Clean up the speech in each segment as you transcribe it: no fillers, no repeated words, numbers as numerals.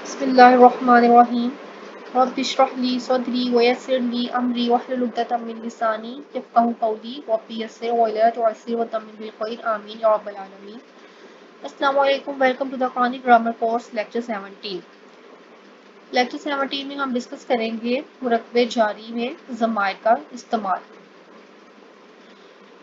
بسم اللہ الرحمن الرحیم رب اشرح لی صدری ویسر لی امری واحلل عقدۃ من لسانی یفقہوا قولی رب یسر ولا تعسر وتمم بالخیر آمین یا رب العالمین۔ السلام علیکم، welcome to the Quranic grammar course lecture 17۔ Lecture 17 میں ہم ڈسکس کریں گے مرکب جاری میں ضمائر کا استعمال۔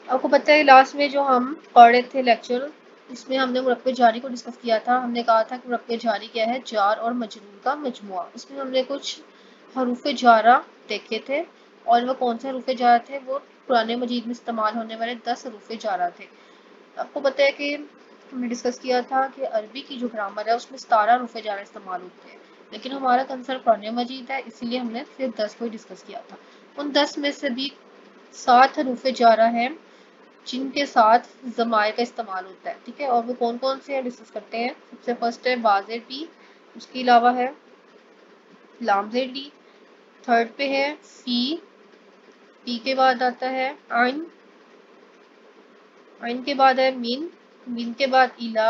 آپ کو پتہ ہے لاسٹ میں جو ہم پڑھ رہے تھے لیکچر، اس میں ہم نے مرکب جاری کو ڈسکس کیا تھا۔ ہم نے کہا تھا کہ مرکب جاری کیا ہے؟ جار اور مجرور کا مجموعہ۔ اس میں ہم نے کچھ حروف جارہ دیکھے تھے، اور وہ کون سے حروف جارہ تھے؟ وہ قرآن مجید میں استعمال ہونے والے 10 حروف جارہ تھے۔ آپ کو پتہ ہے کہ ہم نے ڈسکس کیا تھا کہ عربی کی جو گرامر ہے اس میں 17 حروف جارہ استعمال ہوتے ہیں، لیکن ہمارا کنسرن قرآن مجید ہے، اسی لیے ہم نے صرف 10 کو ہی ڈسکس کیا تھا۔ ان 10 میں سے بھی 7 حروف جارہ ہیں جن کے ساتھ ضمائر کا استعمال ہوتا ہے، ٹھیک ہے؟ اور وہ کون کون سے ہیں ڈسکس کرتے ہیں۔ سب سے فرسٹ ہے با زیر بی، اس کے علاوہ ہے لام زیر لی، تھرڈ پہ ہے فی، پی کے بعد آتا ہے عین، عین کے بعد ہے من، من کے بعد الا،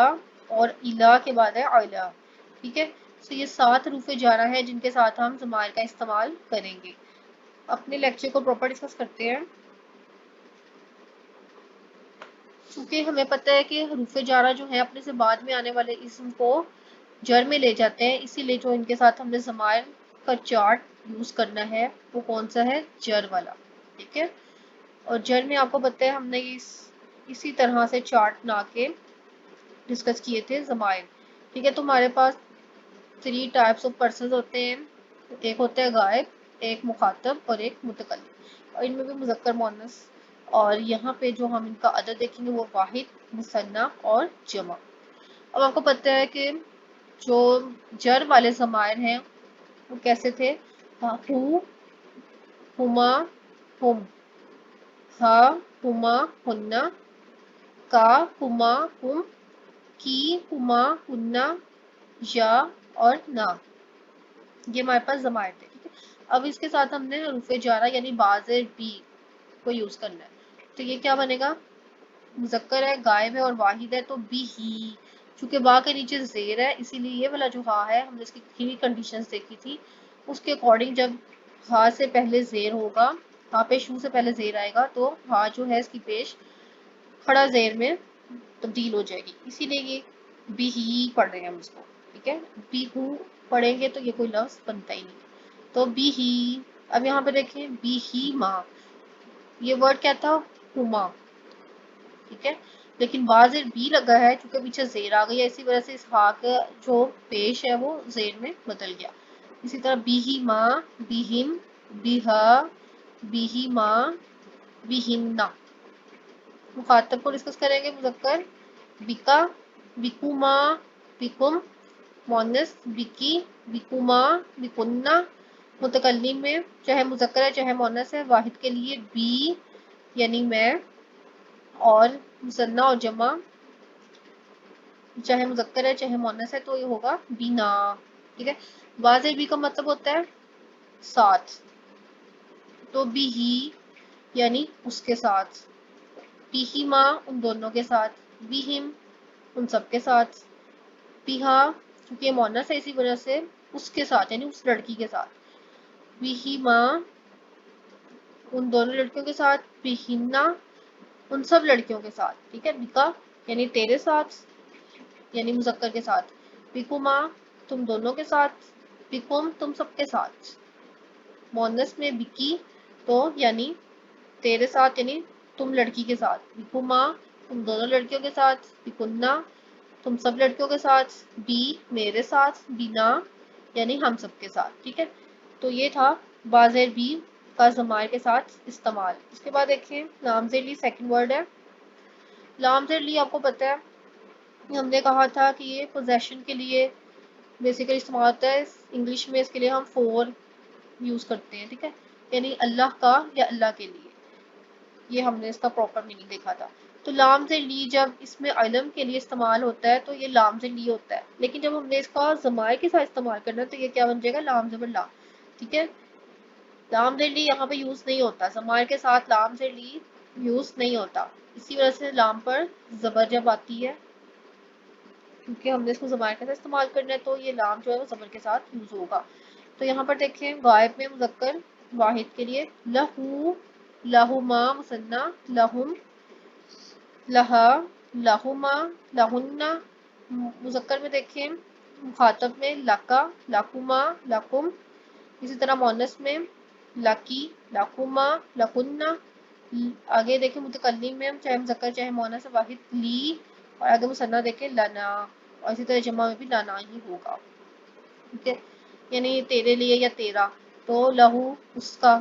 اور الا کے بعد ہے علا، ٹھیک ہے؟ تو یہ 7 حروف جارہ ہیں جن کے ساتھ ہم ضمائر کا استعمال کریں گے۔ اپنے لیکچر کو پراپر ڈسکس کرتے ہیں۔ کیونکہ ہمیں پتہ ہے کہ حروف جارہ جو ہیں اپنے سے بعد میں آنے والے اسم کو جر میں لے جاتے ہیں، اسی لیے جو ان کے ساتھ ہم نے ضمائر کا چارٹ یوز کرنا ہے وہ کون سا ہے؟ جر والا، ٹھیک ہے؟ اور جر میں آپ کو پتہ ہے ہم نے اسی طرح سے چارٹ بنا کے ڈسکس کیے تھے ضمائر، ٹھیک ہے؟ تو ہمارے پاس 3 ٹائپس آف پرسنز ہوتے ہیں، ایک ہوتا ہے غائب، ایک مخاطب اور ایک متکلم، اور ان میں بھی مذکر مؤنث، اور یہاں پہ جو ہم ان کا عدد دیکھیں گے وہ واحد، مثنیٰ اور جمع۔ اب آپ کو پتہ ہے کہ جو جر والے ضمائر ہیں وہ کیسے تھے؟ ہو، ہما، ہم، ہا، ہما، ہننا، کا، ہما، ہم، کی، ہما، ہننا، یا اور نا، یہ ہمارے پاس ضمائر تھے، ٹھیک ہے؟ اب اس کے ساتھ ہم نے حروف جارہ یعنی با زیر بی کو یوز کرنا ہے، تو یہ کیا بنے گا؟ مذکر ہے، غائب ہے اور واحد ہے، تو بی ہی، چونکہ با کے نیچے زیر ہے اسی لیے یہ والا جو ہا ہے، ہم نے اس کی 3 کنڈیشنز دیکھی تھی، اس کے اکارڈنگ جب ہا سے پہلے زیر ہوگا، ہا پہ شو سے پہلے زیر آئے گا تو ہا جو ہے اس کی پیش کھڑا زیر میں تبدیل ہو جائے گی، اسی لیے یہ بی ہی پڑھ رہے ہیں ہم اس کو، ٹھیک ہے؟ بی ہو پڑھیں گے تو یہ کوئی لفظ بنتا ہی نہیں، تو بی ہی۔ اب یہاں پہ دیکھیں بی ہی ماں، یہ ورڈ کیا تھا؟ ہما، ٹھیک ہے؟ لیکن با زیر بی لگا ہے چونکہ پیچھے زیر آ گئی ہے، اسی وجہ سے اس ہا کا جو پیش ہے وہ زیر میں بدل گیا۔ اسی طرح بی ہی ماں، بی ہم، بی ہا، بی ہی ماں، بی ہمنا۔ مخاطب کو ڈسکس کریں گے، مذکر بکا، بکما، بکم، مؤنث بکی، بکما، بکننا۔ متکلم میں چاہے مذکر ہے چاہے مؤنث ہے، واحد کے لیے بی یعنی میں، اور مثنیٰ اور جمع چاہے مذکر ہے چاہے مؤنث ہے تو یہ ہوگا بینا، ٹھیک ہے؟ با زیر بی کا مطلب ہوتا ہے ساتھ، تو بی ہی یعنی اس کے ساتھ، بی ہی ماں ان دونوں کے ساتھ، بی ہم ان سب کے ساتھ، بی ہا کیونکہ یہ مؤنث ہے اسی وجہ سے اس کے ساتھ یعنی اس لڑکی کے ساتھ، بی ہی ماں ان دونوں لڑکیوں کے ساتھ، بی ہمنا ان سب لڑکیوں کے ساتھ، ٹھیک ہے؟ بکا یعنی تیرے ساتھ یعنی مذکر کے ساتھ، بکما تم دونوں کے ساتھ، بکم تم سب کے ساتھ۔ مؤنث میں بکی تو یعنی تیرے ساتھ یعنی تم لڑکی کے ساتھ، بکما تم دونوں لڑکیوں کے ساتھ، بکننا تم سب لڑکیوں کے ساتھ، بی میرے ساتھ، بینا یعنی ہم سب کے ساتھ، ٹھیک ہے؟ تو یہ تھا با زیر بی کا ضمائر کے ساتھ استعمال۔ اس کے بعد دیکھیں لام زیر لی، سیکنڈ ورڈ ہے لام زیر لی۔ آپ کو پتہ ہے ہم نے کہا تھا کہ یہ پوزیشن کے لیے بیسیکلی استعمال ہوتا ہے، انگلش میں اس کے لیے ہم فور یوز کرتے ہیں، ٹھیک ہے؟ یعنی اللہ کا یا اللہ کے لیے، یہ ہم نے اس کا پراپر میننگ دیکھا تھا۔ تو لام زیر لی جب اس میں علم کے لیے استعمال ہوتا ہے تو یہ لام زیر لی ہوتا ہے، لیکن جب ہم نے اس کا ضمائر کے ساتھ استعمال کرنا ہے تو یہ کیا بن جائے گا؟ لام زبر لا، ٹھیک ہے؟ لام زیر لی یہاں پہ یوز نہیں ہوتا، ضمائر کے ساتھ لام زیر لی یوز نہیں ہوتا، اسی وجہ سے لام پر زبر جب آتی ہے کیونکہ ہم نے اس کو ضمائر کے ساتھ استعمال کرنا ہے تو یہ لام جو ہے وہ زبر کے ساتھ یوز ہوگا. تو یہاں پر دیکھیں غائب میں مذکر واحد کے لیے لہو، لہما مثنیٰ، لہم، لہا، لہما، لہن. مذکر میں دیکھیں مخاطب میں لکا، لکما، لکم. اسی طرح مونس میں لکی، لکما، لکن. آگے دیکھیں متکلم میں چاہے مذکر چاہے مونس واحد لی، اور آگے مثنیٰ دیکھیں لنا، اور اسی طرح جمع میں بھی لانا ہی ہوگا. ٹھیک ہے، یعنی تیرے لیے یا تیرا، تو لہو اس کا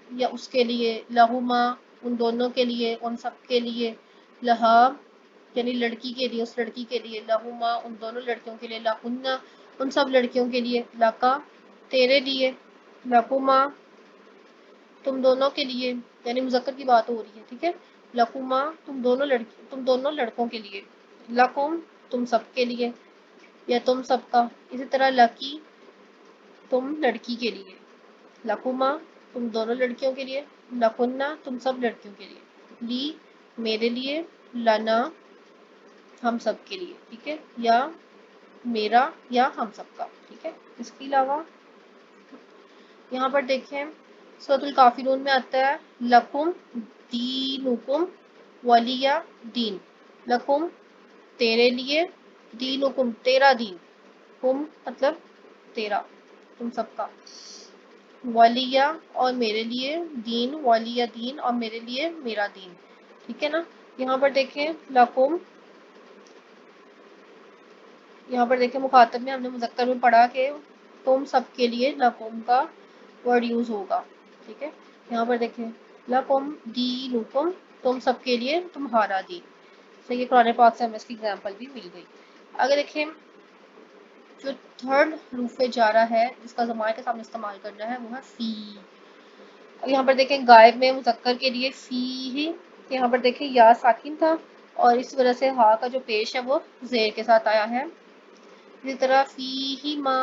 یا اس کے لیے، لہما ان دونوں کے لیے، ان سب کے لیے، لہا یعنی لڑکی کے لیے، اس لڑکی کے لیے، لہما ان دونوں لڑکیوں کے لیے، لہن ان سب لڑکیوں کے لیے، لکا تیرے لیے، لکما تم دونوں کے لیے، یعنی مذکر کی بات ہو رہی ہے. ٹھیک ہے، لکما تم دونوں لڑکوں کے لیے، لکم تم سب کے لیے یا تم سب کا. اسی طرح لکی تم لڑکی کے لیے، لکما تم دونوں لڑکیوں کے لیے، لکنہ تم سب لڑکیوں کے لیے، لی میرے لیے، لنا ہم سب کے لیے. ٹھیک ہے، یا میرا یا ہم سب کا. ٹھیک ہے، اس کے علاوہ یہاں پر دیکھیں سورۃ الکافرون میں آتا ہے لکم دینکم ولی دین. لکم تیرے لیے، دینکم تیرا دین، کم مطلب تیرا تم سب کا، ولی اور میرے لیے، دین ولی دین اور میرے لیے میرا دین. ٹھیک ہے نا. یہاں پر دیکھیں لکم، یہاں پر دیکھیں مخاطب میں ہم نے مذکر میں پڑھا کہ تم سب کے لیے لکم کا ورڈ یوز ہوگا. ٹھیک ہے، یہاں پر دیکھیں لکم دینکم تم سب کے لیے تمہارا دین. تو یہ قرآن پاک سے ہمیں اس کی اگزامپل بھی مل گئی. اگر دیکھیں جو تھرڈ حروف جارہ ہے جس کا ضمائر کے سامنے استعمال کرنا ہے وہ ہے فی. اب یہاں پر دیکھیں غائب میں مذکر کے لیے فی ہی، یہاں پر دیکھیں یا ساکن تھا اور اس وجہ سے ہا کا جو پیش ہے وہ زیر کے ساتھ آیا ہے. اسی طرح فی ہی ما،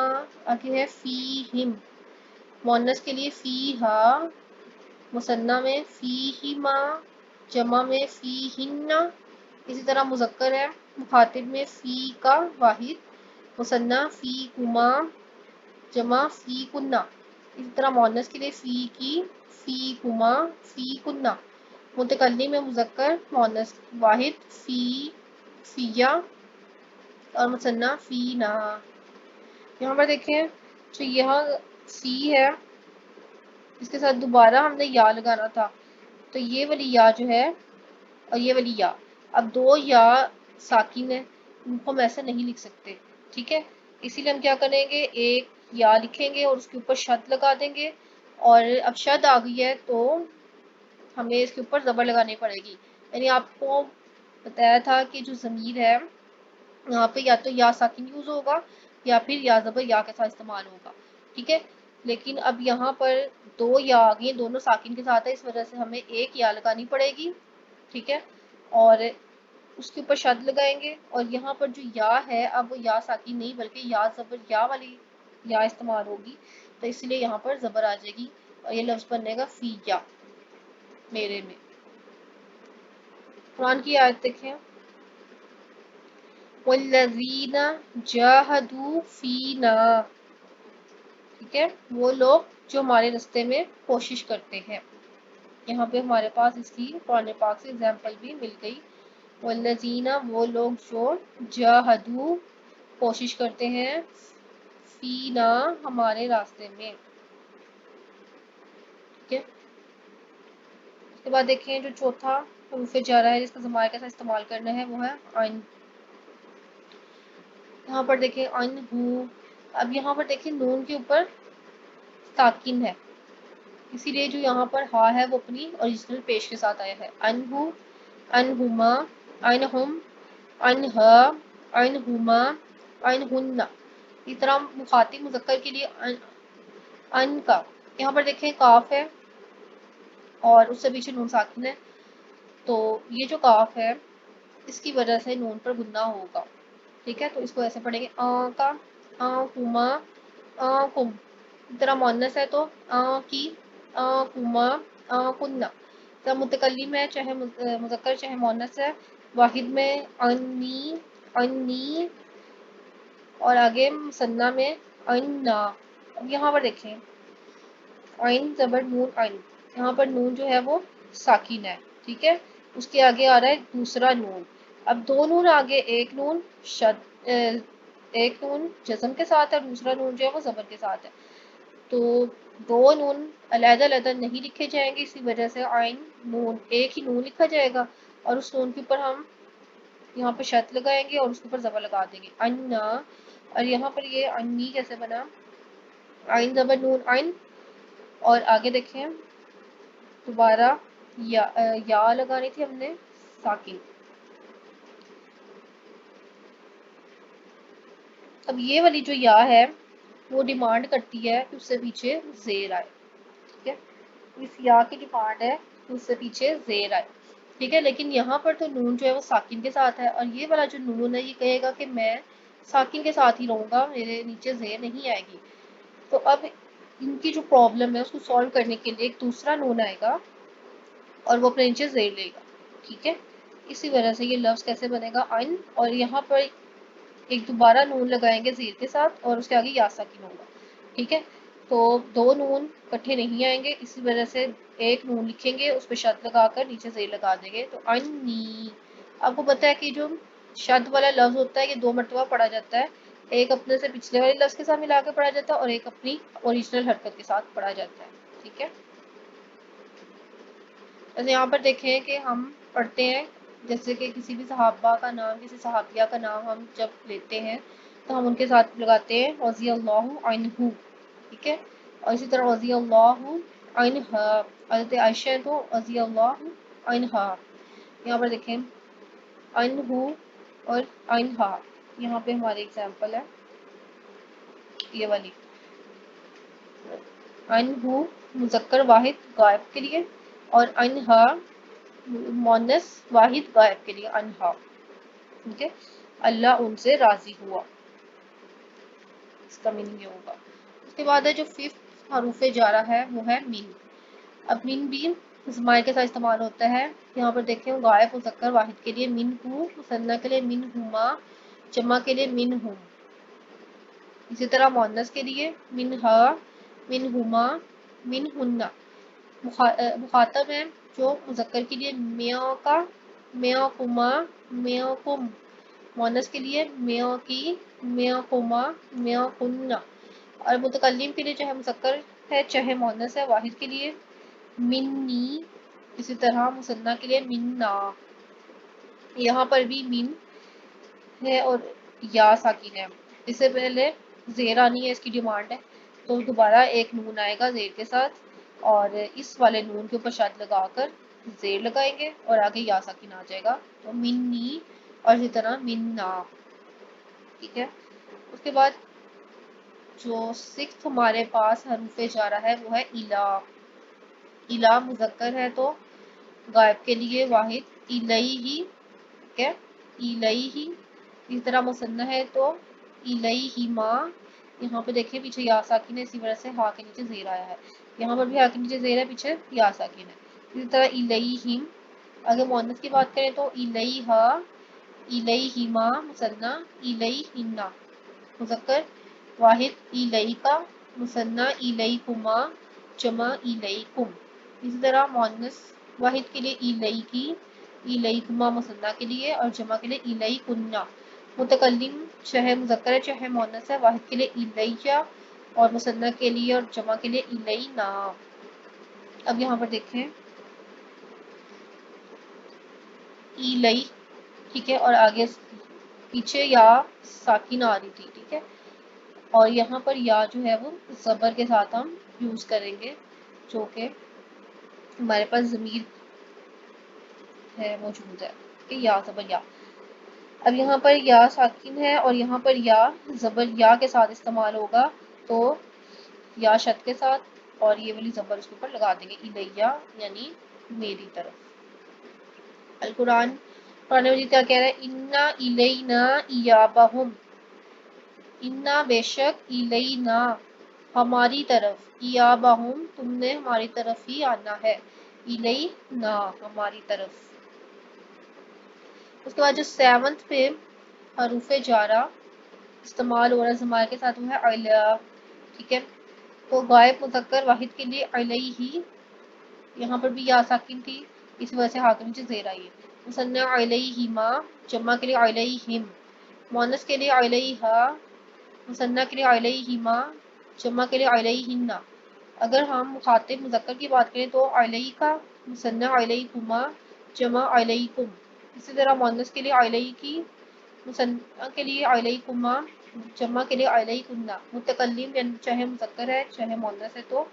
آگے ہے فی ہم، مونس کے لیے فی ہا، مثنیٰ میں فی ہی ما، جمع میں فی ہن. اسی طرح مذکر ہے مخاطب میں فی کا واحد، مثنیٰ فی کما، جمع فی کنہ. اسی طرح مونس کے لیے فی کی، فی کما، فی کنہ. متکلم میں مذکر مونس واحد فی، فیا اور مثنیٰ فی نا. یہاں پر دیکھیں جو یہاں فی ہے اس کے ساتھ دوبارہ ہم نے یا لگانا تھا، تو یہ والی یا جو ہے اور یہ والی یا، اب دو یا ساکن ہے ان کو ہم ایسے نہیں لکھ سکتے. ٹھیک ہے، اسی لیے ہم کیا کریں گے ایک یا لکھیں گے اور اس کے اوپر شد لگا دیں گے، اور اب شد آ گئی ہے تو ہمیں اس کے اوپر زبر لگانی پڑے گی. یعنی آپ کو بتایا تھا کہ جو ضمیر ہے یہاں پہ یا تو یا ساکن یوز ہوگا یا پھر یا زبر یا کے ساتھ استعمال ہوگا. ٹھیک ہے، لیکن اب یہاں پر دو یا آ گئی دونوں ساکن کے ساتھ ہے، اس وجہ سے ہمیں ایک یا لگانی پڑے گی. ٹھیک ہے، اور اس کے اوپر شد لگائیں گے، اور یہاں پر جو یا ہے اب وہ یا ساکن نہیں بلکہ یا زبر یا والی یا استعمال ہوگی، تو اس لیے یہاں پر زبر آ جائے گی اور یہ لفظ بنے گا فی یا، میرے میں. قرآن کی آیت دیکھیں والذین جاہدوا فینا. ٹھیک ہے، وہ لوگ جو ہمارے راستے میں کوشش کرتے ہیں. یہاں پہ ہمارے پاس اس کی قرآن پاک سے اگزامپل بھی مل گئی. والذین وہ لوگ جو جاہدوا کوشش کرتے ہیں، فینا ہمارے راستے میں. ٹھیک ہے، اس کے بعد دیکھیں جو چوتھا حروف جارہ ہے جس کا ضمائر کے ساتھ استعمال کرنا ہے وہ ہے ان. یہاں پر دیکھیں ان ہو، اب یہاں پر دیکھیں نون کے اوپر ساکن ہے، اسی لیے جو یہاں پر ہا ہے وہ اپنی اوریجنل پیش کے ساتھ آیا ہے. انہو، انہما، انہم، انہا، انہما، انہن. اس طرح مخاطب مذکر کے لیے ان کا، یہاں پر دیکھیں کاف ہے اور اس سے پیچھے نون ساکن ہے، تو یہ جو کاف ہے اس کی وجہ سے نون پر گنا ہوگا. ٹھیک ہے، تو اس کو ایسے پڑھیں گے آ کا، آ کما، آ کم. اس طرح مونس ہے تو آ کی، آ کما، آ کننا. جب متکلم ہے چاہے مذکر چاہے مونس ہے واحد میں انی، انی، اور آگے مثنیٰ میں عنا. اب یہاں پر دیکھیں عین زبر نون عین، یہاں پر نون جو ہے وہ ساکن ہے، ٹھیک ہے. اس کے آگے آ رہا ہے دوسرا نون. اب دو نون آگے، ایک نون ایک نون جزم کے ساتھ ہے، دوسرا نون جو ہے وہ زبر کے ساتھ ہے. تو دو نون علیحدہ علیحدہ نہیں لکھے جائیں گے، اسی وجہ سے عین نون ایک ہی نون لکھا جائے گا، اور اس نون کے اوپر ہم یہاں پہ شد لگائیں گے اور اس کے اوپر زبر لگا دیں گے انا. اور یہاں پر یہ انی کیسے بنا، عین زبر نون عین، اور آگے دیکھیں دوبارہ یا لگانی تھی ہم نے ساکن. اب یہ والی جو یا ہے وہ ڈیمانڈ کرتی ہے کہ اس سے پیچھے زیر آئے، ٹھیک ہے. اس یا کی ڈیمانڈ ہے کہ اس سے پیچھے زیر آئے، ٹھیک ہے. لیکن یہاں پر تو نون جو ہے وہ ساکن کے ساتھ ہے، اور یہ والا جو نون ہے یہ کہے گا کہ میں ساکن کے ساتھ ہی رہوں گا، میرے نیچے زیر نہیں آئے گی. تو اب ان کی جو پرابلم ہے اس کو سالو کرنے کے لیے ایک دوسرا نون آئے گا اور وہ اپنے نیچے زیر لے گا، ٹھیک ہے. اسی وجہ سے یہ لفظ کیسے بنے گا عین، اور یہاں پر ایک دوبارہ نون لگائیں گے زیر کے ساتھ اور اس کے آگے یا ساکن ہوگا، ٹھیک ہے. تو دو نون کٹھے نہیں آئیں گے، اسی وجہ سے ایک نون لکھیں گے، اس پہ شد لگا کر نیچے زیر لگا دیں گے. تو انی، آپ کو پتا ہے کہ جو شد والا لفظ ہوتا ہے یہ دو مرتبہ پڑھا جاتا ہے، ایک اپنے سے پچھلے والے لفظ کے ساتھ ملا کے پڑھا جاتا ہے اور ایک اپنی اوریجنل حرکت کے ساتھ پڑھا جاتا ہے، ٹھیک ہے. جیسے یہاں پر دیکھیں کہ ہم پڑھتے ہیں، جیسے کہ کسی بھی صحابہ کا نام، کسی صحابیہ کا نام ہم جب لیتے ہیں تو ہم ان کے ساتھ لگاتے ہیں رضی اللہ عنہ، ٹھیک ہے. اور اسی طرح رضی اللہ عنہا، حضرت عائشہ تو رضی اللہ عنہا. یہاں پر دیکھیں عنہ اور عنہا، یہاں پہ ہماری اگزامپل ہے یہ والی. عنہ مذکر واحد غائب کے لیے، اور عنہا مؤنث واحد غائب کے لیے عنہا، ٹھیک ہے. اللہ ان سے راضی ہوا، اس کا میننگ یہ ہوگا. اس کے بعد ہے جو ففتھ حروف جارہ ہے وہ ہے من. اب من بھی ضمائر کے ساتھ استعمال ہوتا ہے. یہاں پر دیکھیں غائب مذکر واحد کے لیے من ہو، مثنیٰ کے لیے من ہما، جمع کے لیے من ہم. اسی طرح مؤنث کے لیے منہا، منہما، منہن. مخاطب ہے جو مذکر کے لیے میاں کا، میاں کما، میاں کم. مؤنث کے لیے میاں کی، میاں کما، میاں کن. اور متکلم کے لیے چاہے مذکر ہے چاہے مؤنث ہے واحد کے لیے منی. اسی طرح مثنیٰ کے لیے منا. یہاں پر بھی من ہے اور یا ساکن ہے، اس سے پہلے زیر آنی ہے، اس کی ڈیمانڈ ہے. تو دوبارہ ایک نون آئے گا زیر کے ساتھ، اور اس والے نون کے اوپر شد لگا کر زیر لگائیں گے اور آگے یا ساکن آ جائے گا. تو منی اور اسی طرح مننا، ٹھیک ہے. اس کے بعد جو سکس ہمارے پاس حروف جارہ ہے وہ ہے الا. الا مذکر ہے تو غائب کے لیے واحد الیہ، ٹھیک ہے، الیہ. اسی طرح مثنیٰ ہے تو الیہما. یہاں پہ دیکھیں پیچھے یا ساکن ہے، اسی وجہ سے ہا کے نیچے زیر آیا ہے. یہاں پر بھی ہا کے نیچے زیر ہے، پیچھے یا ساکن ہے. اسی طرح الیہم. اگر مؤنث کی بات کریں تو الیہا، الیہما مثنیٰ، الیہن مذکر واحد الیکا، مثنیٰ الیکما، جمع الیکم. اسی طرح مؤنث واحد کے لیے الیکی، الیکما مثنیٰ کے لیے اور جمع کے لیے الیکن. متکلم چاہے مذکر ہے چاہے مؤنث ہے واحد کے لیے الیہ اور مثنیٰ کے لیے اور جمع کے لیے الینا. اب یہاں پر دیکھیں الی، ٹھیک ہے، اور آگے پیچھے یا ساکن آ رہی تھی، ٹھیک ہے. اور یہاں پر یا جو ہے وہ زبر کے ساتھ ہم یوز کریں گے، جو کہ ہمارے پاس ضمیر ہے موجود ہے کہ یا زبر یا. اب یہاں پر یا ساکن ہے اور یہاں پر یا زبر یا کے ساتھ استعمال ہوگا، تو یا شد کے ساتھ اور یہ والی زبر اس کے اوپر لگا دیں گے الیہ یعنی میری طرف. القرآن قرآن مجید کیا کہہ رہا ہے، انا الینا ایابہم. انا بے شک، الینا ہماری طرف، ایابہم تم نے ہماری طرف ہی آنا ہے، الینا ہماری طرف. اس کے بعد جو سیونتھ پہ حروف جارہ استعمال ہو رہا ہے ضمائر کے ساتھ وہ ہے علیہ، ٹھیک ہے. تو غائب مذکر واحد کے لیے علیہ، یہاں پر بھی یا ساکن تھی، اس وجہ سے ہا کے نیچے زیر آئی ہے. مثنیٰ علیہما، جمع کے لیے علیہم. مؤنث کے لیے علیہا، مثنیٰ کے لیے علیہما، جمع کے لیے علیہن. اگر ہم مخاطب مذکر کی بات کریں تو علیکا، مثنیٰ علیکما، جمع علیکم. اسی طرح مؤنث کے لیے علیکی، مثنیٰ کے لیے علیکما، جمع کے لیے علیکن. متکلم یعنی چاہے مذکر ہے چاہے مؤنث ہے تو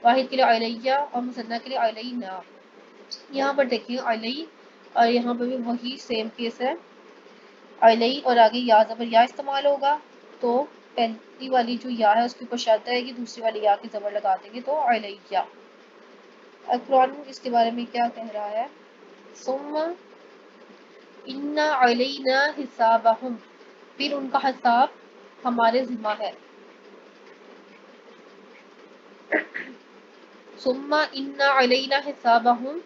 واحد کے لیے علیہ اور مثنیٰ کے لیے علینا. یہاں پر دیکھیں علی، اور یہاں پر بھی وہی سیم کیس ہے، علی اور آگے یا زبر یا استعمال ہوگا، تو پہلی والی جو یا ہے اس کے اوپر شد ہے کہ دوسری والی یا کی زبر لگا دیں گے تو علیہ. قرآن اس کے بارے میں کیا کہہ رہا ہے؟ ثم ان علینا حسابہم، پھر ان کا حساب ہمارے ذمہ ہے. ثم ان علینا حسابہم،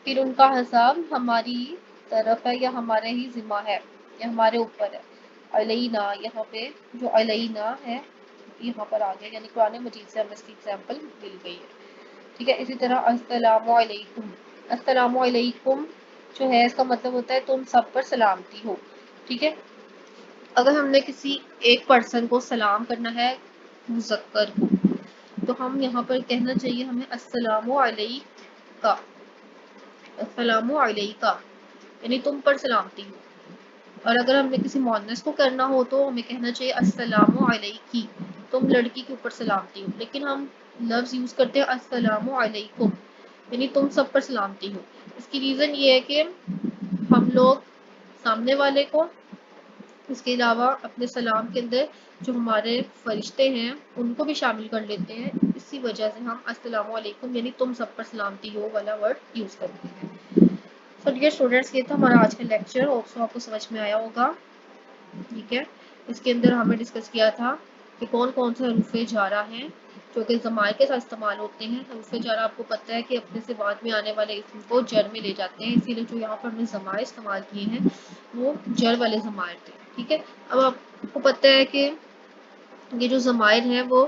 پھر ان کا حساب ہماری طرف ہے یا ہمارے ہی ذمہ ہے یا ہمارے اوپر ہے. علینا یہاں پہ جو علینا ہے یہاں پر آ گیا، یعنی قرآن مجید سے ہمیں اس کی ایگزامپل مل گئی ہے. ٹھیک ہے. اسی طرح السلام علیکم، السلام علیکم جو ہے اس کا مطلب ہوتا ہے تم سب پر سلامتی ہو. ٹھیک ہے. اگر ہم نے کسی ایک پرسن کو سلام کرنا ہے مذکر کو، تو ہم یہاں پر کہنا چاہیے ہمیں السلام علیکہ، السلام علیکہ یعنی تم پر سلامتی ہو. اور اگر ہم نے کسی مؤنث کو کرنا ہو تو ہمیں کہنا چاہیے السلام علیکی، تم لڑکی کے اوپر سلامتی ہو. لیکن ہم لفظ یوز کرتے ہیں السلام علیکم یعنی تم سب پر سلامتی ہو. اس کی ریزن یہ ہے کہ ہم لوگ سامنے والے کو، اس کے علاوہ اپنے سلام کے اندر جو ہمارے فرشتے ہیں ان کو بھی شامل کر لیتے ہیں. اسی وجہ سے ہم السلام علیکم یعنی تم سب پر سلامتی ہو والا ورڈ یوز کرتے ہیں. تو ڈیئر اسٹوڈینٹس یہ تھا ہمارا آج کا لیکچر، ہوپ آپ کو سمجھ میں آیا ہوگا. ٹھیک ہے. اس کے اندر ہمیں ڈسکس کیا تھا کہ کون کون سے حروف جارہ ہیں جو کہ ضمائر کے ساتھ استعمال ہوتے ہیں. حروف جارہ آپ کو پتہ ہے کہ اپنے سے بعد میں آنے والے اسم کو جر میں لے جاتے ہیں، اسی لیے جو یہاں پر ہم نے ضمائر استعمال کیے ہیں وہ جر والے ضمائر تھے. ٹھیک ہے. اب آپ کو پتہ ہے کہ یہ جو ضمائر ہیں وہ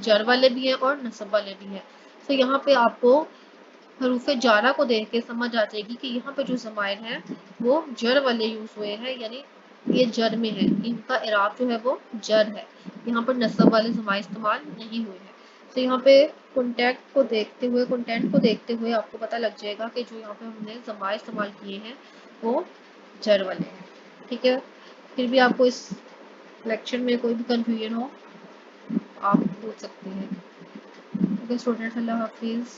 جر والے بھی ہیں اور نصب والے بھی ہیں. تو یہاں پہ آپ کو حروف جارہ کو دیکھ کے سمجھ آ جائے گی کہ یہاں پہ جو ضمائر ہیں وہ جر والے یوز ہوئے ہیں، یعنی یہ جر میں ہے، ان کا اعراب جو ہے وہ جر ہے. یہاں پر نصب والے ضمائر استعمال نہیں ہوئے ہیں. تو یہاں پہ کنٹینٹ کو دیکھتے ہوئے آپ کو پتہ لگ جائے گا کہ جو یہاں پہ ہم نے ضمائر استعمال کیے ہیں وہ جر والے ہیں. ٹھیک ہے. پھر بھی آپ کو اس لیکچر میں کوئی بھی کنفیوژن ہو آپ پوچھ سکتے ہیں. اوکے اسٹوڈینٹس، اللہ حافظ.